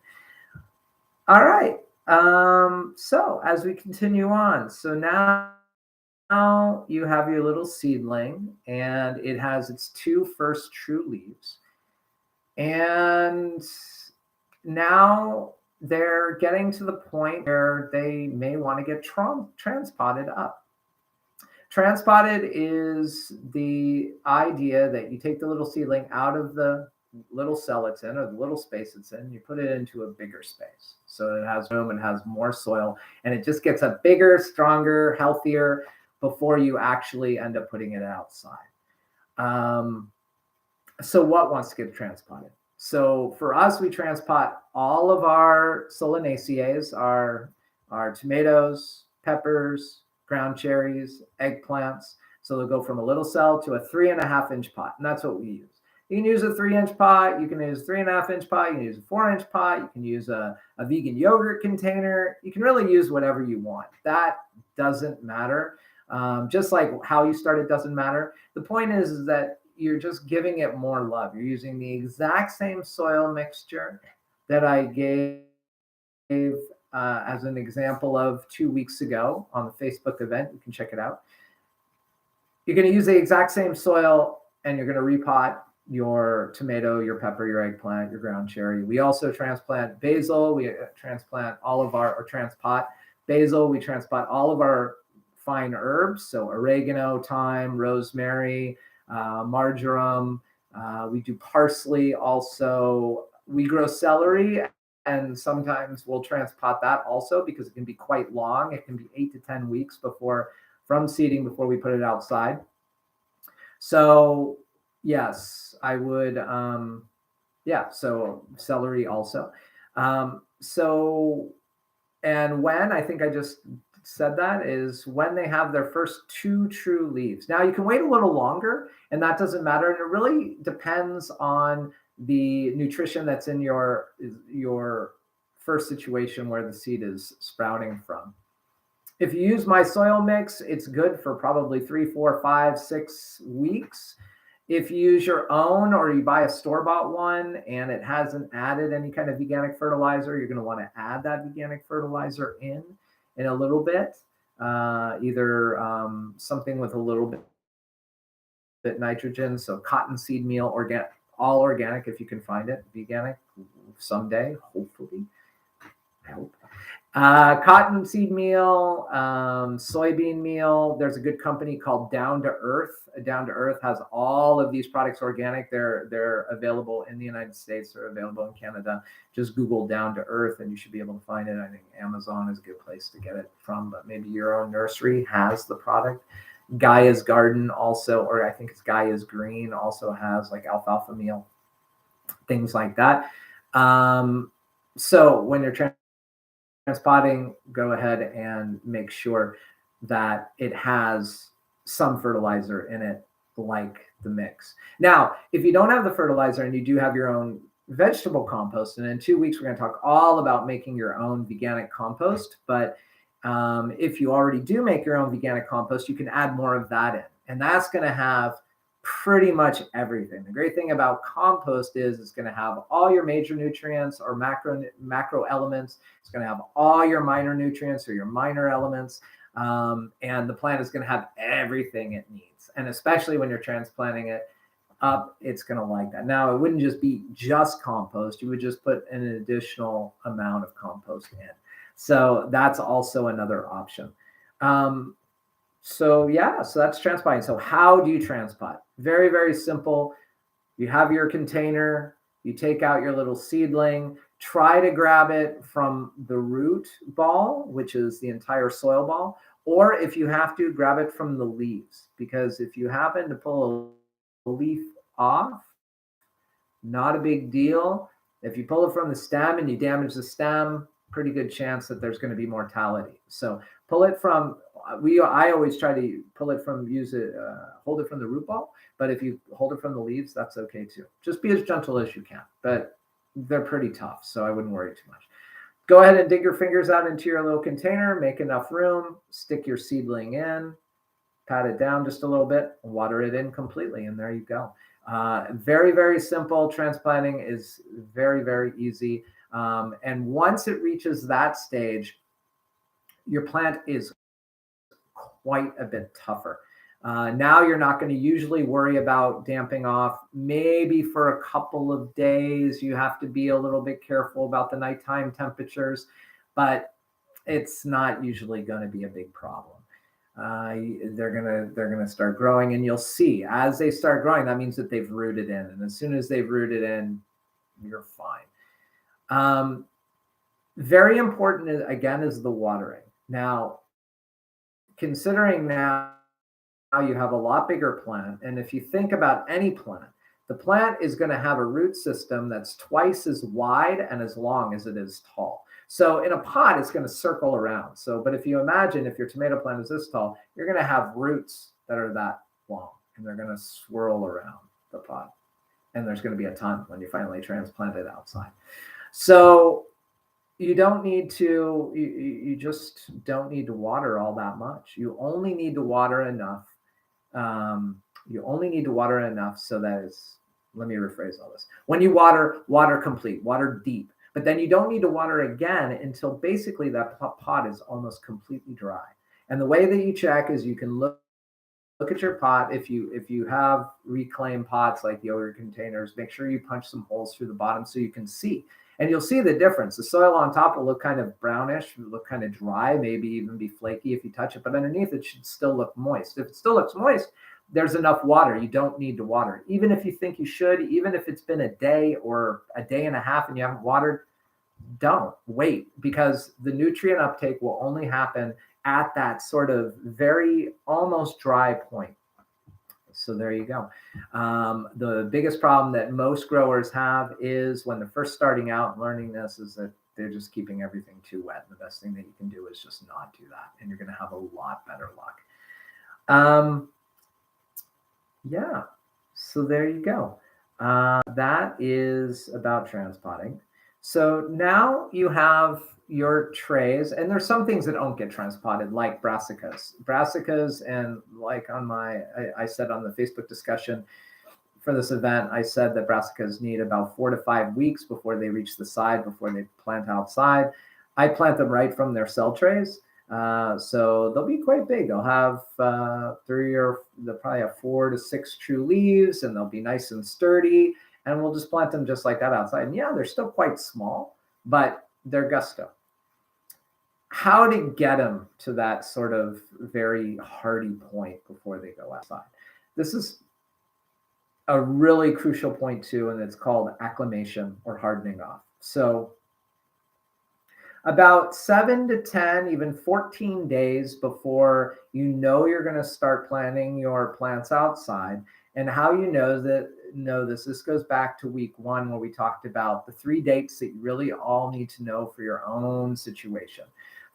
All right. So as we continue on, so now you have your little seedling, and it has its 2 first true leaves. And now they're getting to the point where they may want to get transpotted up. Transpotted is the idea that you take the little seedling out of the little cell it's in, or the little space it's in, you put it into a bigger space. So it has room and has more soil, and it just gets a bigger, stronger, healthier before you actually end up putting it outside. So what wants to get transpotted? So for us, we transpot all of our solanaceae, our tomatoes, peppers, ground cherries, eggplants. So they'll go from a little cell to a 3.5-inch pot, and that's what we use. You can use a 3-inch pot. You can use a 3.5-inch pot. You can use a 4-inch pot. You can use a vegan yogurt container. You can really use whatever you want. That doesn't matter. Just like how you started doesn't matter. The point is that you're just giving it more love. You're using the exact same soil mixture that I gave as an example of 2 weeks ago on the Facebook event. You can check it out. You're going to use the exact same soil, and you're going to repot your tomato, your pepper, your eggplant, your ground cherry. We also transplant basil. We transplant all of our, or transpot basil. We transplant all of our fine herbs. So oregano, thyme, rosemary, marjoram. We do parsley also. We grow celery, and sometimes we'll transpot that also because it can be quite long. It can be 8 to 10 weeks from seeding before we put it outside. So yes, I would, so celery also. And when, I think I just said that, is when they have their first 2 true leaves. Now you can wait a little longer, and that doesn't matter. And it really depends on the nutrition that's in your first situation where the seed is sprouting from. If you use my soil mix, it's good for probably 3, 4, 5, 6 weeks. If you use your own, or you buy a store-bought one and it hasn't added any kind of veganic fertilizer, you're going to want to add that veganic fertilizer in a little bit, either something with a little bit nitrogen. So cottonseed meal, organic, all organic if you can find it, veganic someday, hopefully. I hope. Cottonseed meal, soybean meal. There's a good company called Down to Earth. Down to Earth has all of these products organic. They're available in the United States. They're available in Canada. Just Google Down to Earth and you should be able to find it. I think Amazon is a good place to get it from, but maybe your own nursery has the product. Gaia's Garden also, or I think it's Gaia's Green, also has like alfalfa meal, things like that. So when you're transpotting, go ahead and make sure that it has some fertilizer in it, like the mix. Now, if you don't have the fertilizer and you do have your own vegetable compost, and in 2 weeks, we're going to talk all about making your own veganic compost. But if you already do make your own veganic compost, you can add more of that in. And that's going to have pretty much everything. The great thing about compost is it's going to have all your major nutrients or macro elements. It's going to have all your minor nutrients or your minor elements. And the plant is going to have everything it needs. And especially when you're transplanting it up, it's going to like that. Now, it wouldn't just be just compost. You would just put an additional amount of compost in. So that's also another option. So that's transpotting. So how do you transpot? Very, very simple. You have your container, you take out your little seedling, try to grab it from the root ball, which is the entire soil ball, or if you have to, grab it from the leaves, because if you happen to pull a leaf off, not a big deal. If you pull it from the stem and you damage the stem, pretty good chance that there's going to be mortality. So pull it from, I always try to pull it from, hold it from the root ball, but if you hold it from the leaves, that's okay too. Just be as gentle as you can, but they're pretty tough, so I wouldn't worry too much. Go ahead and dig your fingers out into your little container, make enough room, stick your seedling in, pat it down just a little bit, water it in completely, and there you go. Very, very simple. Transplanting is very, very easy. And once it reaches that stage, your plant is quite a bit tougher. Now you're not going to usually worry about damping off. Maybe for a couple of days, you have to be a little bit careful about the nighttime temperatures, but it's not usually going to be a big problem. They're gonna start growing, and you'll see as they start growing, that means that they've rooted in, and as soon as they've rooted in, you're fine. Very important again is the watering. Now, considering now you have a lot bigger plant, and if you think about any plant, the plant is going to have a root system that's twice as wide and as long as it is tall. So in a pot, it's going to circle around. But if you imagine if your tomato plant is this tall, you're going to have roots that are that long, and they're going to swirl around the pot. and there's going to be a ton when you finally transplant it outside. So you don't need to, you just don't need to water all that much. You only need to water enough. You only need to water enough so that it's, let me rephrase all this. When you water, water complete, water deep. But then you don't need to water again until basically that pot is almost completely dry. And the way that you check is you can look at your pot. If you have reclaimed pots like yogurt containers, make sure you punch some holes through the bottom so you can see. And you'll see the difference. The soil on top will look kind of brownish, look kind of dry, maybe even be flaky if you touch it, but underneath it should still look moist. If it still looks moist, there's enough water. You don't need to water. Even if you think you should, even if it's been a day or a day and a half and you haven't watered, don't wait, because the nutrient uptake will only happen at that sort of very almost dry point. So there you go. The biggest problem that most growers have is when they're first starting out and learning this is that they're just keeping everything too wet. The best thing that you can do is just not do that, and you're going to have a lot better luck. Yeah, so there you go. That is about transpotting. So now you have your trays, and there's some things that don't get transpotted, like brassicas, and like on I said on the Facebook discussion for this event, I said that brassicas need about 4 to 5 weeks before they reach the side, before they plant outside. I plant them right from their cell trays. So they'll be quite big. They'll have they'll probably have 4 to 6 true leaves, and they'll be nice and sturdy. And we'll just plant them just like that outside. And yeah, they're still quite small, but they're gusto. How to get them to that sort of very hardy point before they go outside. This is a really crucial point too, and it's called acclimation or hardening off. So about 7 to 10, even 14 days before you know you're going to start planting your plants outside. And how you know this goes back to week 1, where we talked about the 3 dates that you really all need to know for your own situation.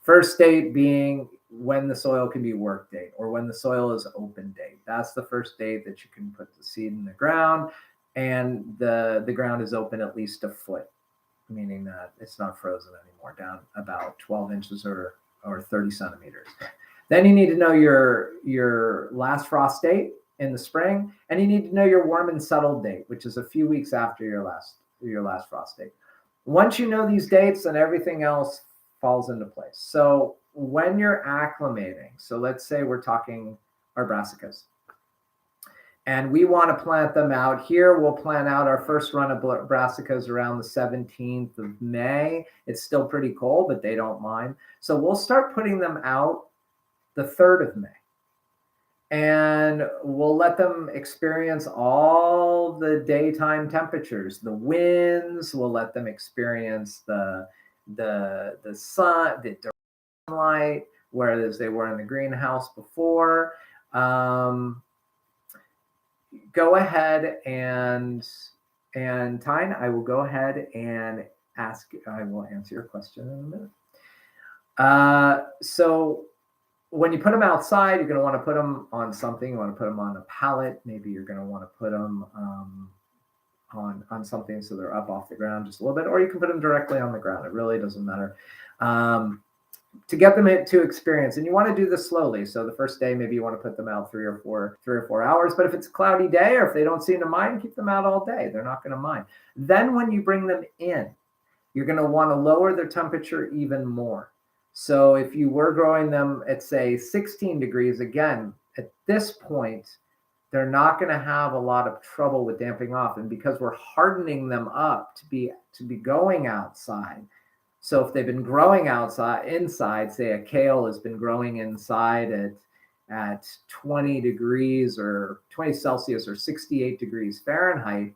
First date being when the soil can be work date, or when the soil is open date. That's the first date that you can put the seed in the ground, and the ground is open at least a foot, meaning that it's not frozen anymore, down about 12 inches or 30 centimeters. Then you need to know your last frost date in the spring, and you need to know your warm and settled date, which is a few weeks after your last frost date. Once you know these dates, then everything else falls into place. So when you're acclimating, so let's say we're talking our brassicas, and we want to plant them out here. We'll plant out our first run of brassicas around the 17th of May. It's still pretty cold, but they don't mind. So we'll start putting them out the 3rd of May. And we'll let them experience all the daytime temperatures, the winds. We'll let them experience the sun, the sunlight, whereas they were in the greenhouse before. Go ahead and Tyne, I will go ahead and I will answer your question in a minute. So when you put them outside, you're going to want to put them on something. You want to put them on a pallet. Maybe you're going to want to put them on something so they're up off the ground just a little bit, or you can put them directly on the ground. It really doesn't matter. To get them to experience, and you want to do this slowly. So the first day, maybe you want to put them out 3 or 4 hours. But if it's a cloudy day, or if they don't seem to mind, keep them out all day. They're not going to mind. Then when you bring them in, you're going to want to lower their temperature even more. So if you were growing them at, say, 16 degrees, again, at this point, they're not going to have a lot of trouble with damping off. And because we're hardening them up to be going outside. So if they've been growing inside, say a kale has been growing inside at 20 degrees or 20 Celsius or 68 degrees Fahrenheit,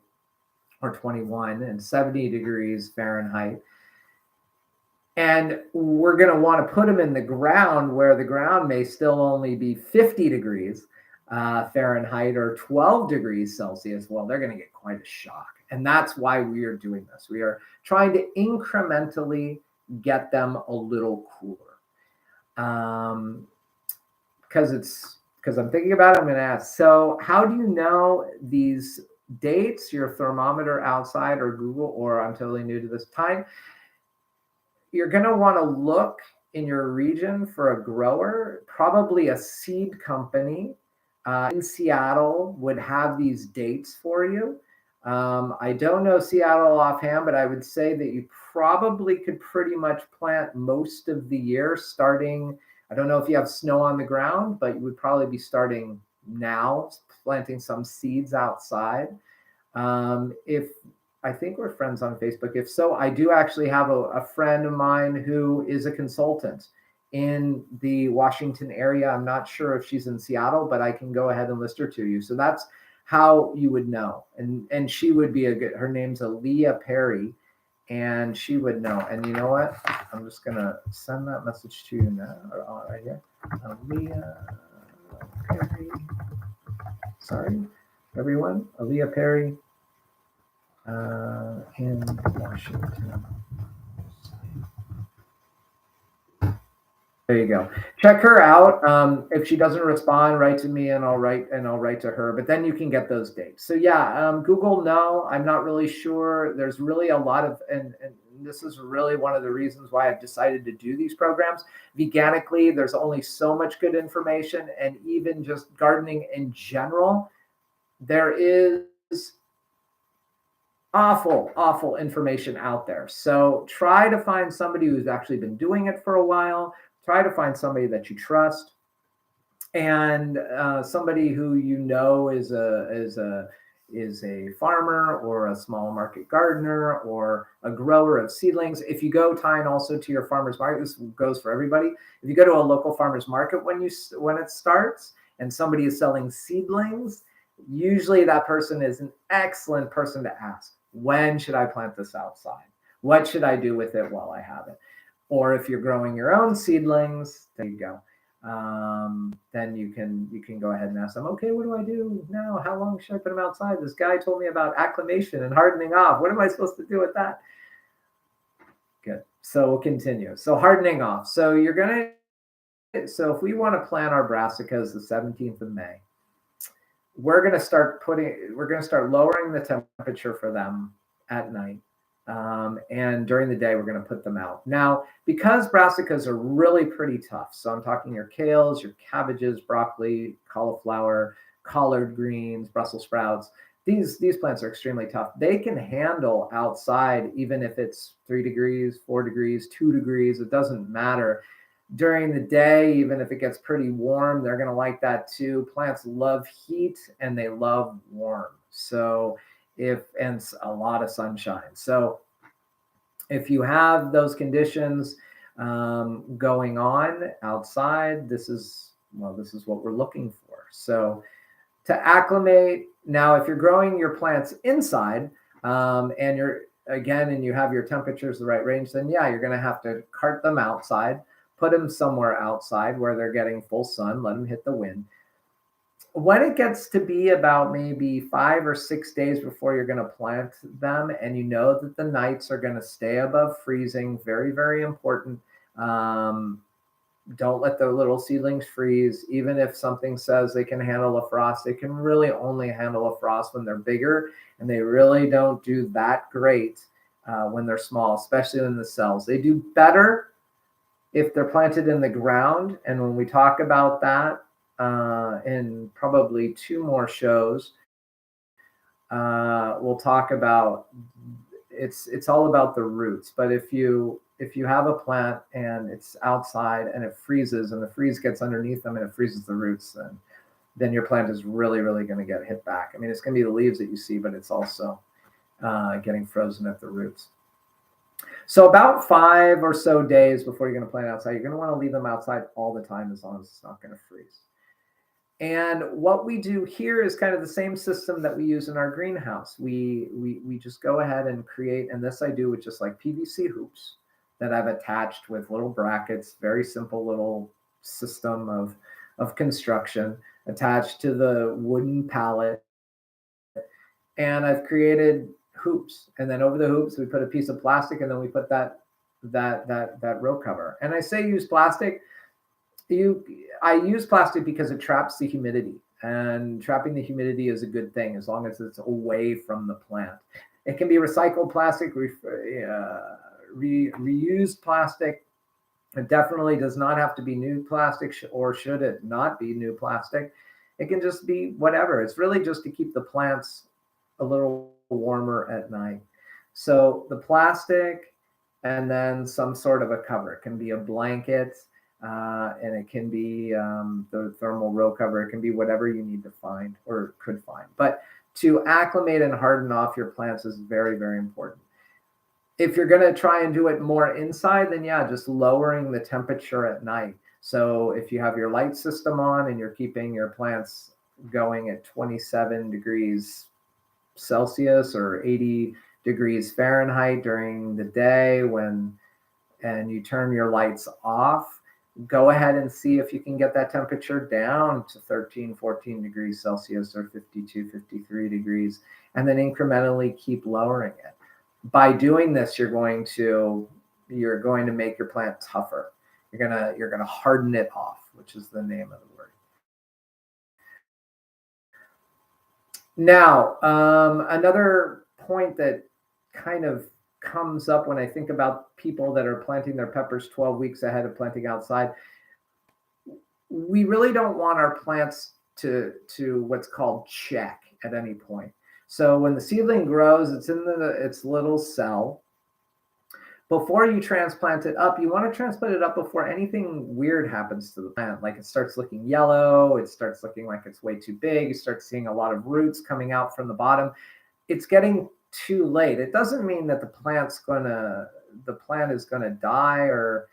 or 21 and 70 degrees Fahrenheit, and we're going to want to put them in the ground where the ground may still only be 50 degrees Fahrenheit or 12 degrees Celsius, well, they're going to get quite a shock. And that's why we are doing this. We are trying to incrementally get them a little cooler. Because I'm thinking about it, I'm going to ask, so how do you know these dates, your thermometer outside, or Google, or I'm totally new to this time, you're going to want to look in your region for a grower, probably a seed company in Seattle would have these dates for you. I don't know Seattle offhand, but I would say that you probably could pretty much plant most of the year starting. I don't know if you have snow on the ground, but you would probably be starting now, planting some seeds outside. If I think we're friends on Facebook. If so, I do actually have a friend of mine who is a consultant in the Washington area. I'm not sure if she's in Seattle, but I can go ahead and list her to you. So that's how you would know. And she would be her name's Aaliyah Perry, and she would know. And you know what? I'm just going to send that message to you now, right here. Aaliyah Perry. Sorry, everyone. Aaliyah Perry. In Washington. There you go. Check her out. If she doesn't respond, write to me and I'll write to her. But then you can get those dates. So yeah, Google, no, I'm not really sure. There's really a lot of, and this is really one of the reasons why I've decided to do these programs. Veganically, there's only so much good information, and even just gardening in general, there is awful information out there. So try to find somebody who's actually been doing it for a while. Try to find somebody that you trust, and somebody who you know is a farmer or a small market gardener or a grower of seedlings. If you go, tying also to your farmer's market, this goes for everybody. If you go to a local farmer's market when it starts and somebody is selling seedlings, usually that person is an excellent person to ask. When should I plant this outside? What should I do with it while I have it? Or if you're growing your own seedlings, there you go. Then you can go ahead and ask them, okay, what do I do now? How long should I put them outside? This guy told me about acclimation and hardening off. What am I supposed to do with that? Good. So we'll continue. So hardening off. So if we want to plant our brassicas the 17th of May, we're going to start lowering the temperature for them at night. And during the day, we're going to put them out. Now, because brassicas are really pretty tough, so I'm talking your kales, your cabbages, broccoli, cauliflower, collard greens, Brussels sprouts, these plants are extremely tough. They can handle outside, even if it's 3 degrees, 4 degrees, 2 degrees, it doesn't matter. During the day, even if it gets pretty warm, they're going to like that too. Plants love heat and they love warm. So and a lot of sunshine. So if you have those conditions going on outside, this is what we're looking for. So to acclimate, now if you're growing your plants inside and you have your temperatures the right range, then yeah, you're going to have to cart them outside, put them somewhere outside where they're getting full sun, let them hit the wind. When it gets to be about maybe 5 or 6 days before you're going to plant them, and you know that the nights are going to stay above freezing, very, very important. Don't let the little seedlings freeze. Even if something says they can handle a frost, they can really only handle a frost when they're bigger, and they really don't do that great when they're small, especially in the cells. They do better if they're planted in the ground, and when we talk about that, in probably 2 more shows, we'll talk about it's all about the roots. But if you have a plant and it's outside and it freezes and the freeze gets underneath them and it freezes the roots, then your plant is really, really going to get hit back. I mean, it's going to be the leaves that you see, but it's also getting frozen at the roots. So about 5 or so days before you're going to plant outside, you're going to want to leave them outside all the time as long as it's not going to freeze. And what we do here is kind of the same system that we use in our greenhouse. We just go ahead and create, and this I do with just like PVC hoops that I've attached with little brackets, very simple little system of construction attached to the wooden pallet. And I've created hoops, and then over the hoops we put a piece of plastic, and then we put that row cover. And I say use plastic. I use plastic because it traps the humidity. and trapping the humidity is a good thing as long as it's away from the plant. It can be recycled plastic, reused plastic. It definitely does not have to be new plastic, or should it not be new plastic? It can just be whatever. It's really just to keep the plants a little warmer at night. So the plastic, and then some sort of a cover. It can be a blanket, and it can be the thermal row cover. It can be whatever you need to find or could find. But to acclimate and harden off your plants is very, very important. If you're going to try and do it more inside, then yeah, just lowering the temperature at night. So if you have your light system on and you're keeping your plants going at 27 degrees Celsius or 80 degrees Fahrenheit during the day, and you turn your lights off, go ahead and see if you can get that temperature down to 13, 14 degrees Celsius or 52, 53 degrees, and then incrementally keep lowering it. By doing this, you're going to make your plant tougher. You're gonna harden it off, which is the name of the word. Now, another point that kind of comes up when I think about people that are planting their peppers 12 weeks ahead of planting outside, we really don't want our plants to what's called check at any point. So when the seedling grows, it's in its little cell. Before you transplant it up, you want to transplant it up before anything weird happens to the plant. Like it starts looking yellow, it starts looking like it's way too big, you start seeing a lot of roots coming out from the bottom. It's getting too late. It doesn't mean that the plant is gonna die or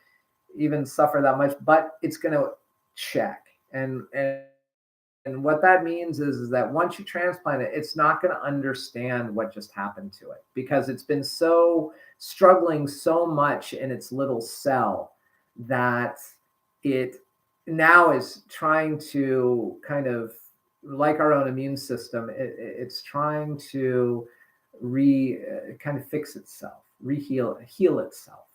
even suffer that much, but it's gonna check. And what that means is that once you transplant it, it's not going to understand what just happened to it because it's been struggling so much in its little cell that it now is trying to kind of, like our own immune system, it's trying to kind of fix itself, heal itself.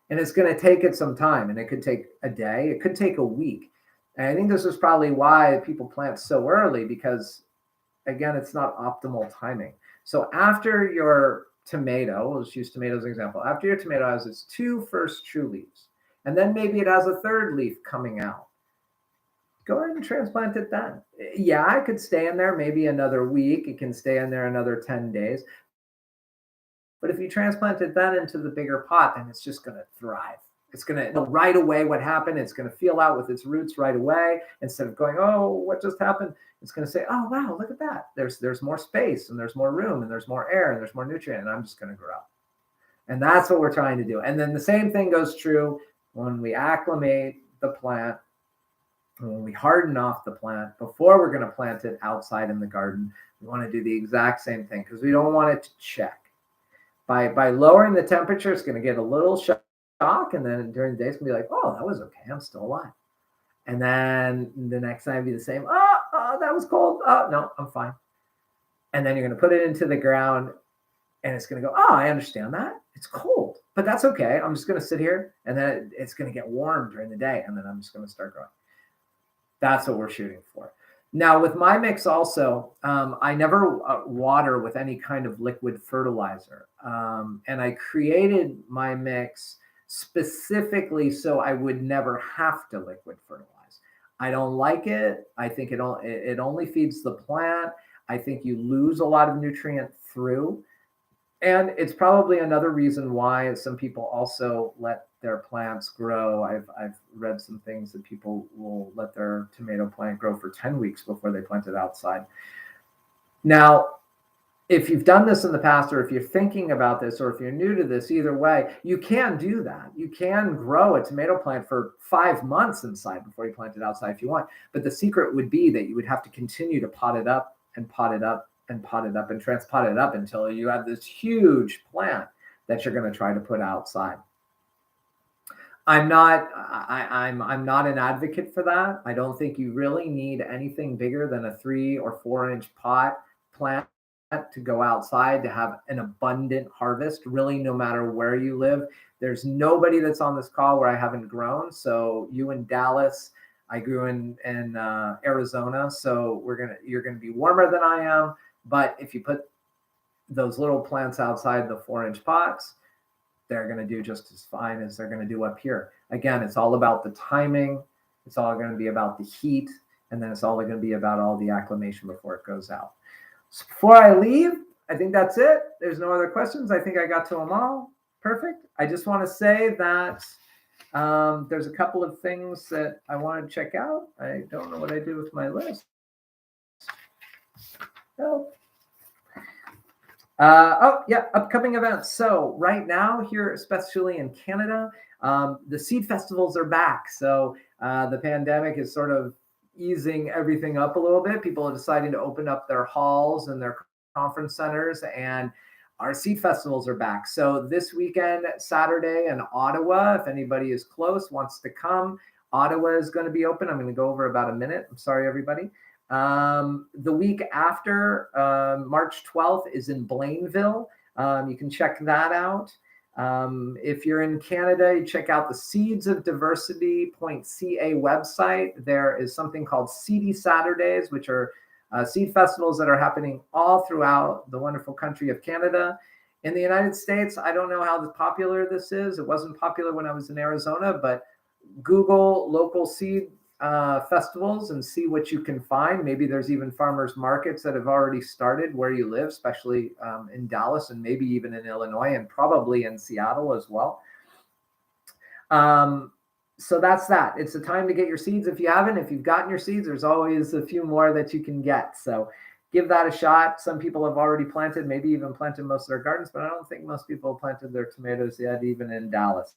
And it's going to take it some time, and it could take a day, it could take a week. And I think this is probably why people plant so early, because again, it's not optimal timing. So after your tomato, let's use tomato as an example. After your tomato has its two first true leaves, and then maybe it has a third leaf coming out, go ahead and transplant it then. Yeah, it could stay in there maybe another week. It can stay in there another 10 days. But if you transplant it then into the bigger pot, then it's just going to thrive. It's going to know right away what happened. It's going to feel out with its roots right away. Instead of going, oh, what just happened? It's going to say, oh, wow, look at that. There's more space, and there's more room, and there's more air, and there's more nutrient, and I'm just going to grow. And that's what we're trying to do. And then the same thing goes true when we acclimate the plant, when we harden off the plant before we're going to plant it outside in the garden. We want to do the exact same thing because we don't want it to check. By lowering the temperature, it's going to get a little shock, and then during the day it's going to be like, oh, that was okay, I'm still alive. And then the next time it'll be the same. Oh, that was cold. Oh, no, I'm fine. And then you're going to put it into the ground, and it's going to go, oh, I understand that. It's cold, but that's okay. I'm just going to sit here, and then it's going to get warm during the day, and then I'm just going to start growing. That's what we're shooting for. Now, with my mix also, I never water with any kind of liquid fertilizer. And I created my mix specifically so I would never have to liquid fertilize. I don't like it. I think it only feeds the plant. I think you lose a lot of nutrient through. And it's probably another reason why some people also let their plants grow. I've read some things that people will let their tomato plant grow for 10 weeks before they plant it outside. Now, if you've done this in the past, or if you're thinking about this, or if you're new to this, either way, you can do that. You can grow a tomato plant for 5 months inside before you plant it outside if you want. But the secret would be that you would have to continue to pot it up and pot it up and pot it up and transpot it up until you have this huge plant that you're going to try to put outside. I'm not an advocate for that. I don't think you really need anything bigger than a 3 or 4 inch pot plant to go outside to have an abundant harvest, really, no matter where you live. There's nobody that's on this call where I haven't grown. So you in Dallas, I grew in Arizona, so you're gonna be warmer than I am. But if you put those little plants outside the 4-inch pots, they're going to do just as fine as they're going to do up here. Again, it's all about the timing. It's all going to be about the heat. And then it's all going to be about all the acclimation before it goes out. So before I leave, I think that's it. There's no other questions. I think I got to them all. Perfect. I just want to say that there's a couple of things that I want to check out. I don't know what I did with my list. Oh. Upcoming events. So right now here, especially in Canada, the seed festivals are back. So the pandemic is sort of easing everything up a little bit. People are deciding to open up their halls and their conference centers, and our seed festivals are back. So this weekend, Saturday in Ottawa, if anybody is close, wants to come, Ottawa is going to be open. I'm going to go over about a minute. I'm sorry, everybody. The week after, March 12th, is in Blainville. You can check that out. If you're in Canada, you check out the seedsofdiversity.ca website. There is something called Seedy Saturdays, which are seed festivals that are happening all throughout the wonderful country of Canada. In the United States, I don't know how popular this is. It wasn't popular when I was in Arizona, but Google local seed festivals and see what you can find. Maybe there's even farmers markets that have already started where you live, especially in Dallas and maybe even in Illinois and probably in Seattle as well. So that's that. It's the time to get your seeds. If you haven't, if you've gotten your seeds, there's always a few more that you can get. So give that a shot. Some people have already planted, maybe even planted most of their gardens, but I don't think most people have planted their tomatoes yet, even in Dallas.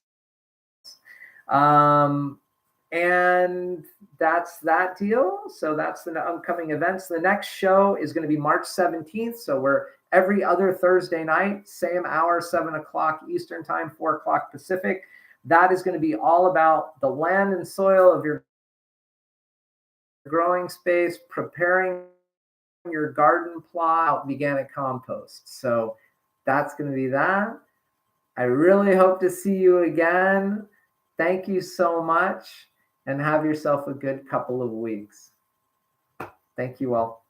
And that's that deal. So that's the upcoming events. The next show is going to be March 17th. So we're every other Thursday night, same hour, 7 o'clock Eastern time, 4 o'clock Pacific. That is going to be all about the land and soil of your growing space, preparing your garden plot, organic compost. So that's going to be that. I really hope to see you again. Thank you so much, and have yourself a good couple of weeks. Thank you all.